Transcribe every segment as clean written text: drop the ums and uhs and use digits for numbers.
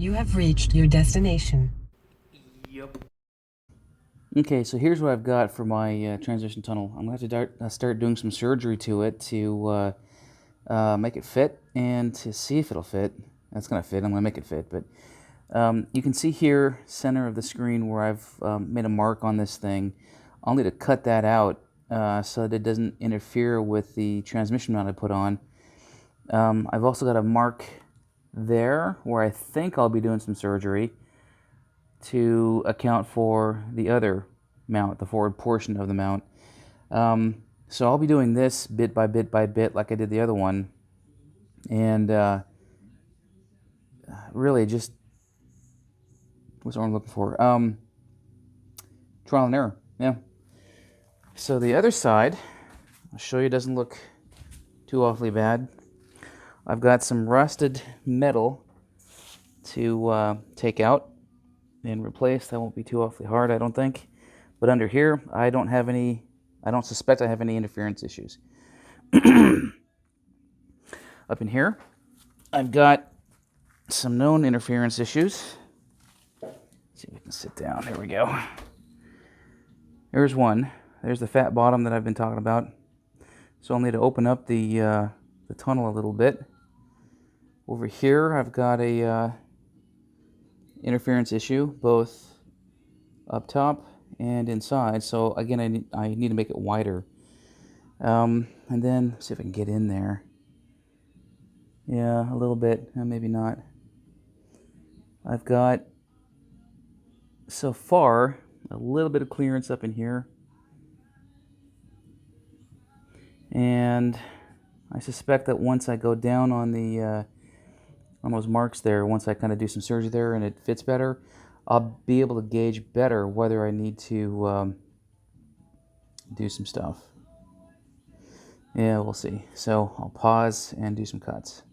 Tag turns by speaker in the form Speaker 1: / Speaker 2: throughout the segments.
Speaker 1: You have reached your destination.
Speaker 2: Yep. Okay, so here's what I've got for my transition tunnel. I'm going to have to start doing some surgery to it to make it fit and to see if it'll fit. That's going to fit. I'm going to make it fit. But you can see here, center of the screen, where I've made a mark on this thing. I'll need to cut that out so that it doesn't interfere with the transmission mount I put on. I've also got a mark there where I think I'll be doing some surgery to account for the other mount, the forward portion of the mount. So I'll be doing this bit by bit by bit like I did the other one. And really just, what's what I'm looking for? Trial and error, yeah. So the other side, I'll show you, doesn't look too awfully bad. I've got some rusted metal to take out and replace. That won't be too awfully hard, I don't think. But under here, I don't suspect I have any interference issues. Up in here, I've got some known interference issues. Let's see if we can sit down. Here we go. There's one. There's the fat bottom that I've been talking about. So I'll need to open up the tunnel a little bit. Over here, I've got a interference issue, both up top and inside. So again, I need to make it wider. And then see if I can get in there. Yeah, a little bit, maybe not. I've got, so far, a little bit of clearance up in here. And I suspect that once I go down on the on those marks there, once I kind of do some surgery there and it fits better, I'll be able to gauge better whether I need to do some stuff. Yeah, we'll see. So I'll pause and do some cuts.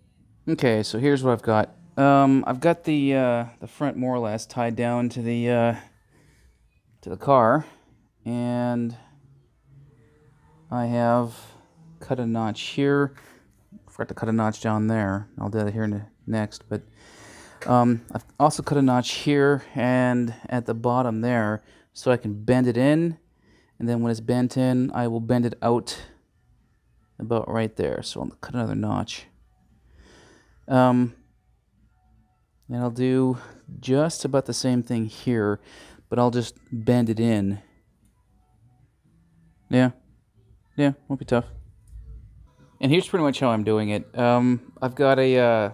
Speaker 2: Okay, so here's what I've got. I've got the front more or less tied down to the car, and I have cut a notch here. Forgot to cut a notch down there. I'll do that here next. But I've also cut a notch here and at the bottom there, so I can bend it in, and then when it's bent in, I will bend it out about right there. So I'll cut another notch. And I'll do just about the same thing here, but I'll just bend it in. Yeah, won't be tough. And here's pretty much how I'm doing it. I've got a,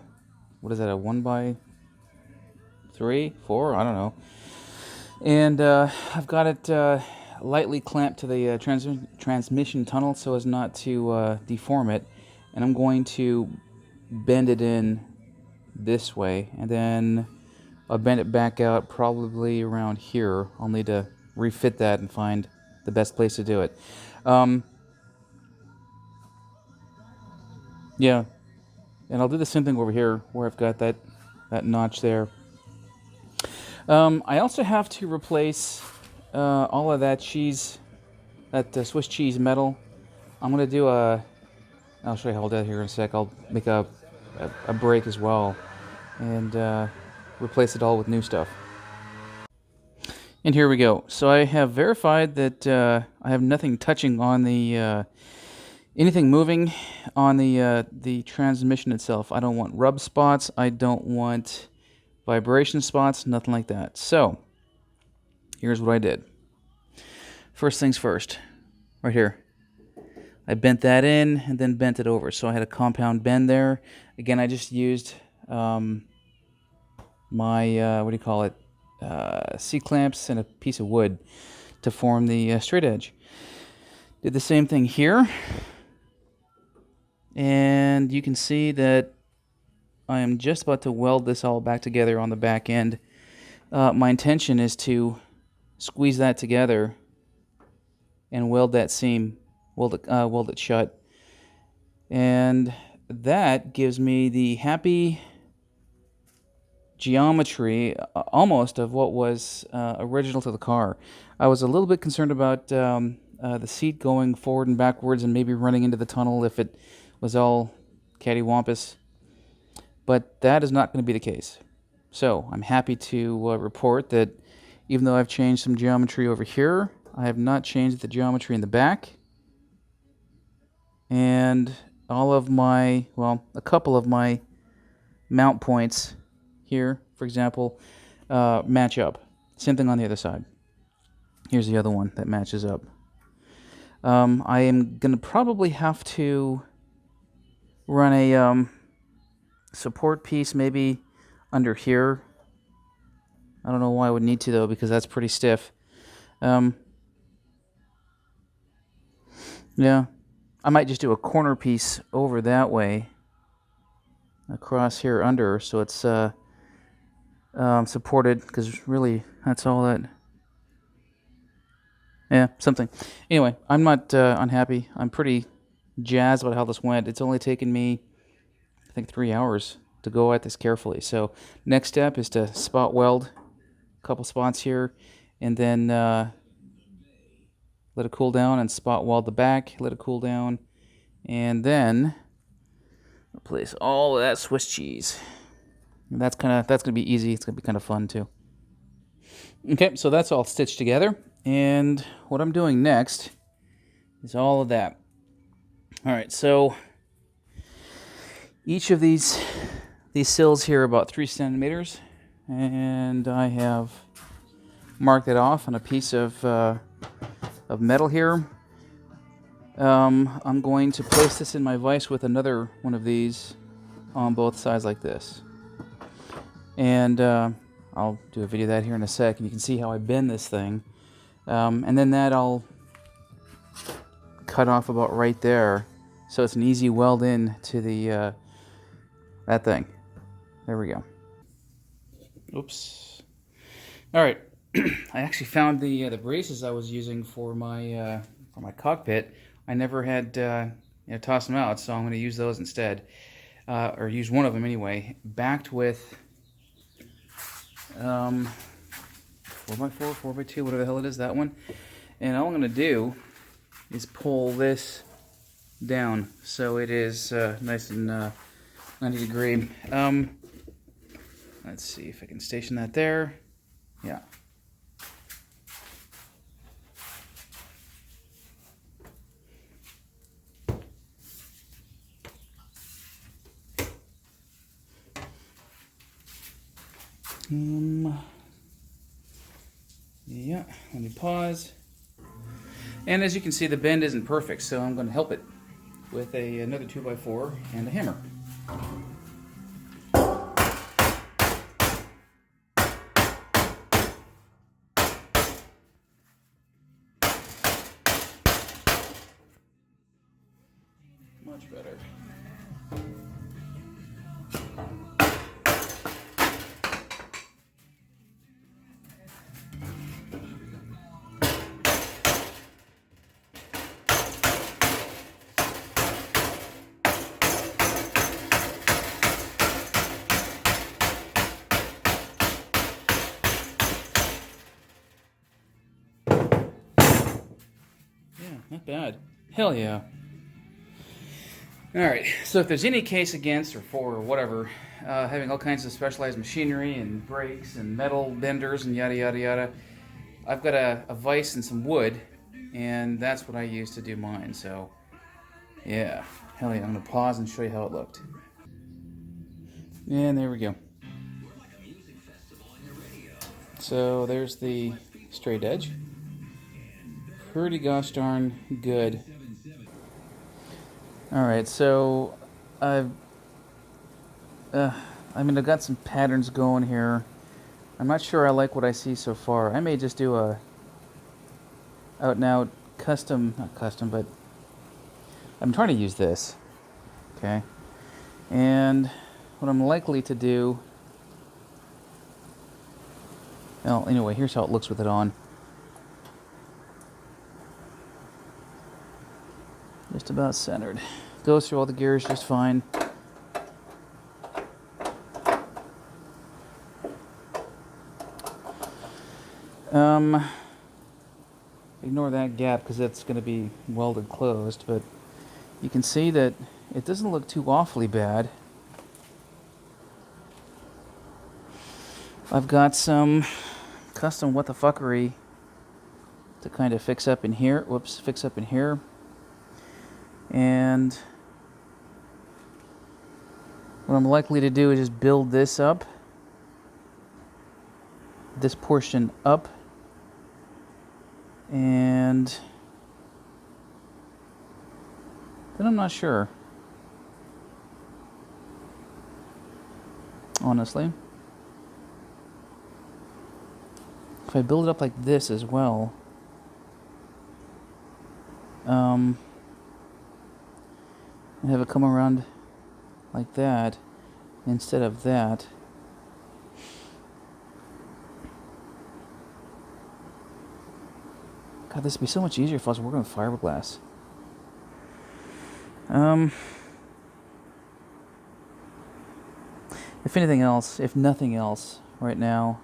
Speaker 2: what is that, a 1x3, 4? I don't know. And I've got it lightly clamped to the transmission tunnel so as not to deform it. And I'm going to bend it in this way, and then I'll bend it back out probably around here. I'll need to refit that and find the best place to do it. Yeah, and I'll do the same thing over here where I've got that notch there. I also have to replace all of that cheese, that Swiss cheese metal. I'm going to do I'll show you how I'll do that here in a sec. I'll make a break as well and replace it all with new stuff. And here we go. So I have verified that I have nothing touching on the anything moving on the transmission itself. I don't want rub spots. I don't want vibration spots. Nothing like that. So here's what I did. First things first, right here. I bent that in and then bent it over. So I had a compound bend there. Again, I just used my, what do you call it, C-clamps and a piece of wood to form the straight edge. Did the same thing here. And you can see that I am just about to weld this all back together on the back end. My intention is to squeeze that together and weld that seam, weld it shut. And that gives me the happy geometry almost of what was original to the car. I was a little bit concerned about the seat going forward and backwards and maybe running into the tunnel if it was all cattywampus, but that is not going to be the case. So I'm happy to report that even though I've changed some geometry over here, I have not changed the geometry in the back. And all of my, well, a couple of my mount points here, for example, match up. Same thing on the other side. Here's the other one that matches up. I am going to probably have to run a support piece maybe under here. I don't know why I would need to, though, because that's pretty stiff. Yeah, I might just do a corner piece over that way, across here under, so it's supported, because really that's all that. Yeah, something. Anyway, I'm not unhappy. I'm pretty jazzed about how this went. It's only taken me, I think, 3 hours to go at this carefully. So next step is to spot weld a couple spots here, and then let it cool down, and spot weld the back, let it cool down, and then replace all of that Swiss cheese. And that's gonna be easy. It's gonna be kind of fun too. Okay, so that's all stitched together, and what I'm doing next is all of that. All right, so each of these sills here are about 3 centimeters, and I have marked it off on a piece of metal here. I'm going to place this in my vise with another one of these on both sides like this. And I'll do a video of that here in a sec, and you can see how I bend this thing. And then that I'll cut off about right there, so it's an easy weld in to the that thing. There we go. Oops. All right. I actually found the braces I was using for my cockpit. I never had tossed them out, so I'm going to use those instead, or use one of them anyway. Backed with 4x4, 4x2, whatever the hell it is, that one. And all I'm going to do is pull this down so it is nice and 90 degree. Let's see if I can station that there. Yeah. Yeah, let me pause. And as you can see, the bend isn't perfect, so I'm going to help it with another 2x4 and a hammer. Much better. Not bad. Hell yeah. Alright, so if there's any case against or for or whatever, having all kinds of specialized machinery and brakes and metal benders and yada yada yada, I've got a vise and some wood, and that's what I use to do mine. So yeah, hell yeah. I'm going to pause and show you how it looked. And there we go. So there's the straight edge. Pretty gosh darn good. Alright, so I've got some patterns going here. I'm not sure I like what I see so far. I may just do a out and out custom, not custom, but I'm trying to use this. Okay. And what I'm likely to do, well, anyway, here's how it looks with it on. Just about centered. Goes through all the gears just fine. Ignore that gap because that's going to be welded closed, but you can see that it doesn't look too awfully bad. I've got some custom what the fuckery to kind of fix up in here. Whoops, fix up in here. And what I'm likely to do is just build this up, this portion up, and then I'm not sure, honestly. If I build it up like this as well, and have it come around like that instead of that. God, this would be so much easier if I was working with fiberglass. If anything else, if nothing else, right now,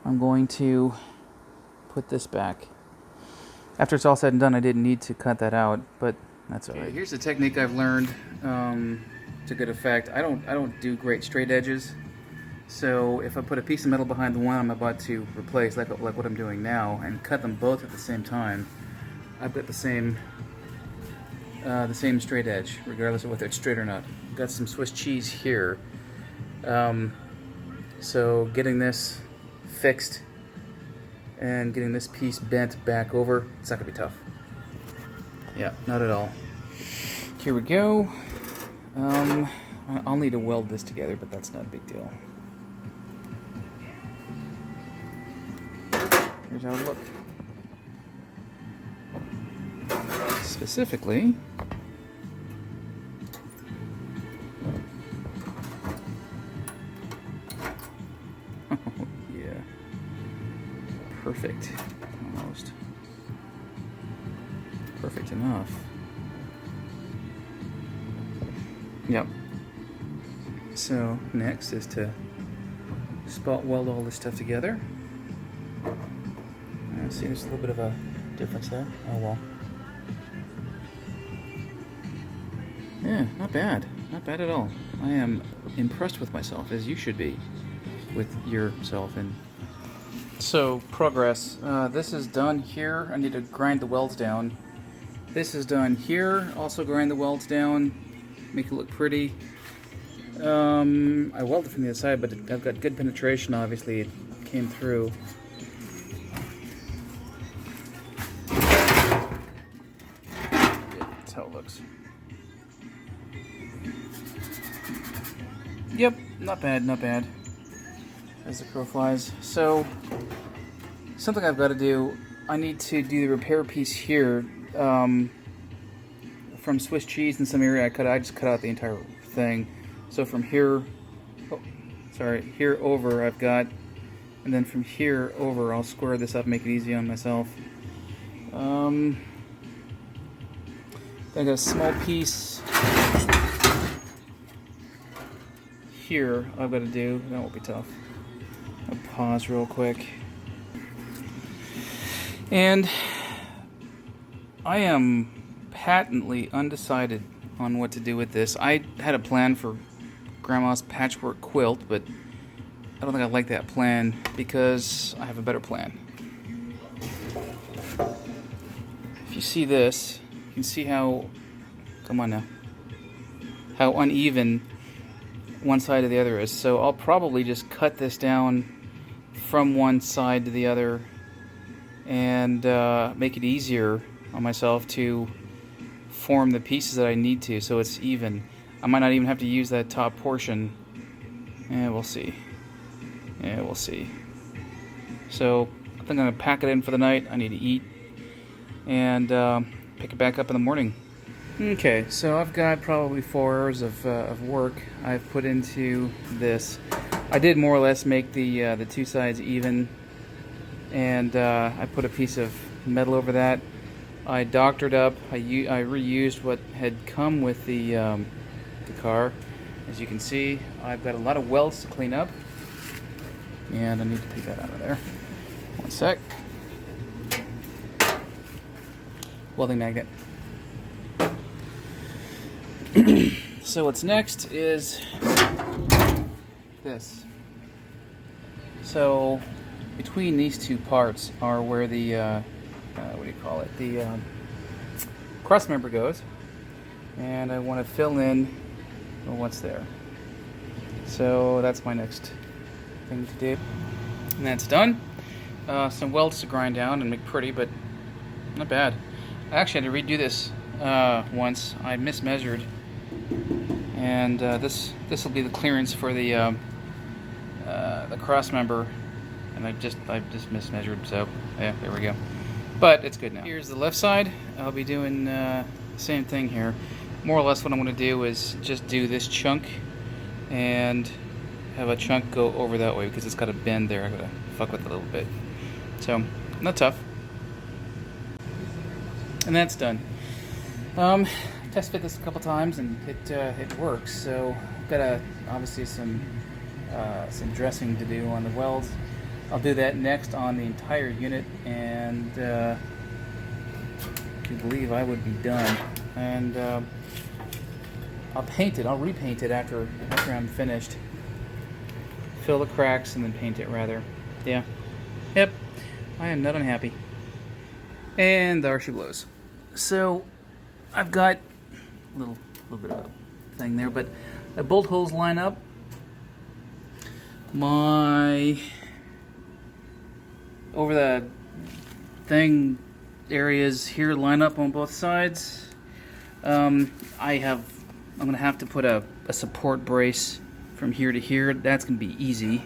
Speaker 2: I'm going to put this back. After it's all said and done, I didn't need to cut that out, but that's all right. Here's the technique I've learned to good effect. I don't do great straight edges, so if I put a piece of metal behind the one I'm about to replace, like what I'm doing now, and cut them both at the same time, I've got the same straight edge, regardless of whether it's straight or not. I've got some Swiss cheese here, so getting this fixed and getting this piece bent back over, it's not gonna be tough. Yeah, not at all. Here we go. I'll need to weld this together, but that's not a big deal. Here's how it looks. Specifically, oh yeah, perfect, almost perfect enough. Yep. So next is to spot weld all this stuff together. See, there's a little bit of a difference there. Oh well. Yeah, not bad. Not bad at all. I am impressed with myself, as you should be with yourself. And so, progress. This is done here. I need to grind the welds down. This is done here. Also grind the welds down. Make it look pretty. I welded from the other side, but I've got good penetration, obviously. It came through. That's how it looks. Yep, not bad, not bad. As the crow flies. So, something I've got to do, I need to do the repair piece here. From Swiss cheese in some area, I just cut out the entire thing. So from here, here over I've got, and then from here over I'll square this up, make it easy on myself. I got a small piece here I've got to do. That won't be tough. I'll pause real quick. And I am patently undecided on what to do with this. I had a plan for Grandma's patchwork quilt, but I don't think I like that plan because I have a better plan. If you see this, you can see how, come on now, how uneven one side to the other is. So I'll probably just cut this down from one side to the other and make it easier on myself to form the pieces that I need to so it's even. I might not even have to use that top portion. We'll see. Yeah, we'll see. So I think I'm going to pack it in for the night. I need to eat and pick it back up in the morning. Okay, so I've got probably 4 hours of work I've put into this. I did more or less make the two sides even, and I put a piece of metal over that. I doctored up. I reused what had come with the car. As you can see, I've got a lot of welds to clean up, and I need to take that out of there. One sec. Welding magnet. So what's next is this. So between these two parts are where the what do you call it? The cross member goes, and I want to fill in what's there. So that's my next thing to do, and that's done. Some welds to grind down and make pretty, but not bad. I actually had to redo this once. I mismeasured, and this will be the clearance for the cross member, and I just mismeasured. So yeah, there we go. But it's good now. Here's the left side. I'll be doing the same thing here. More or less, what I'm going to do is just do this chunk and have a chunk go over that way because it's got a bend there. I'm going to fuck with it a little bit. So not tough. And that's done. Test fit this a couple times and it works. So I've got obviously some dressing to do on the welds. I'll do that next on the entire unit, and I believe I would be done. And I'll paint it. I'll repaint it after I'm finished. Fill the cracks and then paint it rather. Yeah. Yep. I am not unhappy. And there she blows. So I've got a little bit of a thing there, but the bolt holes line up. My over the thing areas here line up on both sides. I'm gonna have to put a support brace from here to here. That's gonna be easy.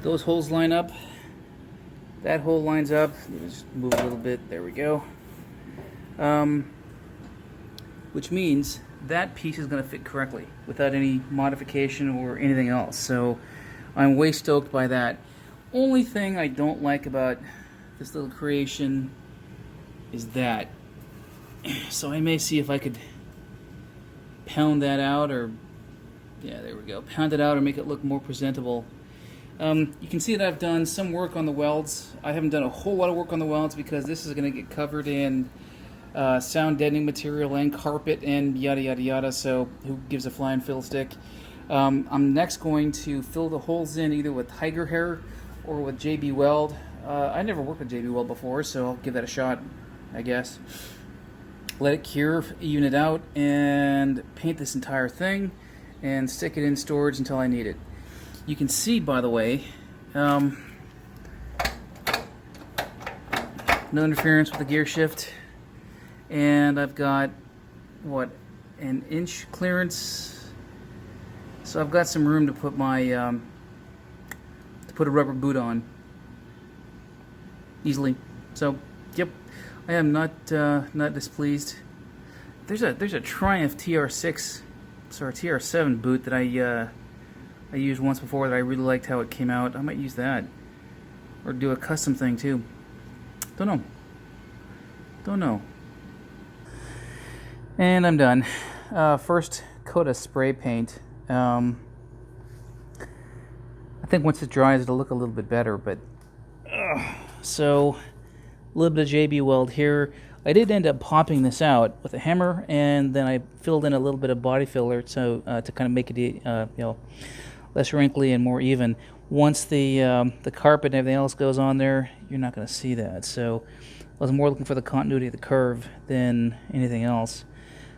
Speaker 2: Those holes line up. That hole lines up. Just move a little bit. There we go. Which means that piece is going to fit correctly without any modification or anything else. So I'm way stoked by that. Only thing I don't like about this little creation is that. So I may see if I could pound that out, or yeah, there we go. Pound it out or make it look more presentable. You can see that I've done some work on the welds. I haven't done a whole lot of work on the welds because this is going to get covered in sound deadening material and carpet and yada yada yada, so who gives a flying fiddlestick. I'm next going to fill the holes in either with tiger hair or with JB Weld. I never worked with JB Weld before, so I'll give that a shot, I guess. Let it cure, even it out, and paint this entire thing and stick it in storage until I need it. You can see, by the way, no interference with the gear shift. And I've got, what, an inch clearance. So I've got some room to put my, to put a rubber boot on easily. So, yep, I am not displeased. There's a Triumph TR7 boot that I used once before that I really liked how it came out. I might use that, or do a custom thing too. Don't know. And I'm done. First coat of spray paint. I think once it dries it'll look a little bit better, but so a little bit of JB Weld here. I did end up popping this out with a hammer, and then I filled in a little bit of body filler to kind of make it less wrinkly and more even. Once the carpet and everything else goes on there, you're not going to see that. So I was more looking for the continuity of the curve than anything else.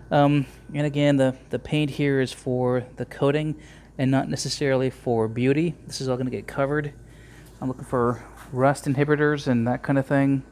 Speaker 2: And again, the paint here is for the coating and not necessarily for beauty. This is all going to get covered. I'm looking for rust inhibitors and that kind of thing.